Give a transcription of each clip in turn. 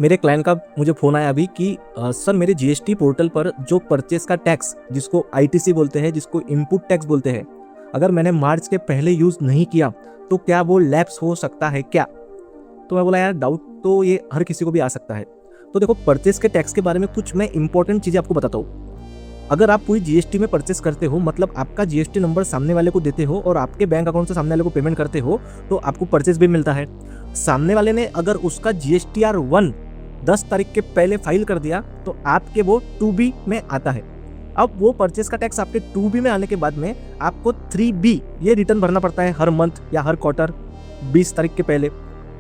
मेरे क्लाइंट का मुझे फ़ोन आया अभी कि सर मेरे जीएसटी पोर्टल पर जो परचेस का टैक्स जिसको आईटीसी बोलते हैं, जिसको इनपुट टैक्स बोलते हैं, अगर मैंने मार्च के पहले यूज़ नहीं किया तो क्या वो लैप्स हो सकता है क्या? तो मैं बोला यार डाउट तो ये हर किसी को भी आ सकता है। तो देखो परचेस के टैक्स के बारे में कुछ मैं इंपॉर्टेंट चीज़ें आपको बताता हूँ। अगर आप पूरी जीएसटी में परचेस करते हो, मतलब आपका जीएसटी नंबर सामने वाले को देते हो और आपके बैंक अकाउंट से सामने वाले को पेमेंट करते हो, तो आपको परचेस बिल मिलता है। सामने वाले ने अगर उसका जीएसटीआर 1 10 तारीख के पहले फाइल कर दिया तो आपके वो 2B में आता है। अब वो परचेस का टैक्स आपके 2B में आने के बाद में आपको 3B ये रिटर्न भरना पड़ता है हर मंथ या हर क्वार्टर 20 तारीख के पहले।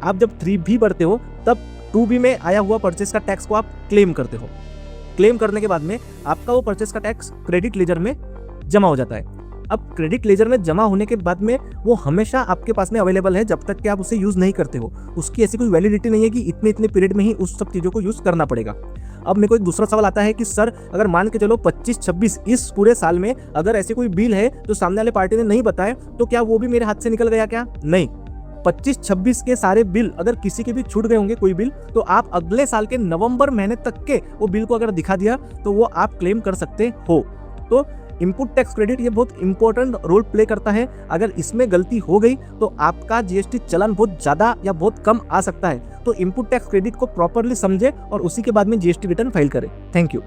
आप जब 3B भरते हो तब 2B में आया हुआ परचेस का टैक्स को आप क्लेम करते हो। क्लेम करने के बाद में आपका वो परचेस का टैक्स क्रेडिट लेजर में जमा हो जाता है। अब क्रेडिट लेजर में जमा होने के बाद में वो हमेशा आपके पास में अवेलेबल है जब तक कि आप उसे यूज़ नहीं करते हो। उसकी ऐसी कोई वैलिडिटी नहीं है कि इतने इतने पीरियड में ही उस सब चीज़ों को यूज़ करना पड़ेगा। अब मेरे को एक दूसरा सवाल आता है कि सर अगर मान के चलो 25-26 इस पूरे साल में अगर ऐसी कोई बिल है जो सामने वाले पार्टी ने नहीं बताया तो क्या वो भी मेरे हाथ से निकल गया क्या? नहीं। 25-26 के सारे बिल अगर किसी के भी छूट गए होंगे कोई बिल, तो आप अगले साल के नवंबर महीने तक के वो बिल को अगर दिखा दिया तो वो आप क्लेम कर सकते हो। तो इनपुट टैक्स क्रेडिट ये बहुत इंपॉर्टेंट रोल प्ले करता है। अगर इसमें गलती हो गई तो आपका जीएसटी चलन बहुत ज़्यादा या बहुत कम आ सकता है। तो इनपुट टैक्स क्रेडिट को प्रॉपरली समझे और उसी के बाद में जीएसटी रिटर्न फाइल करें। Thank you.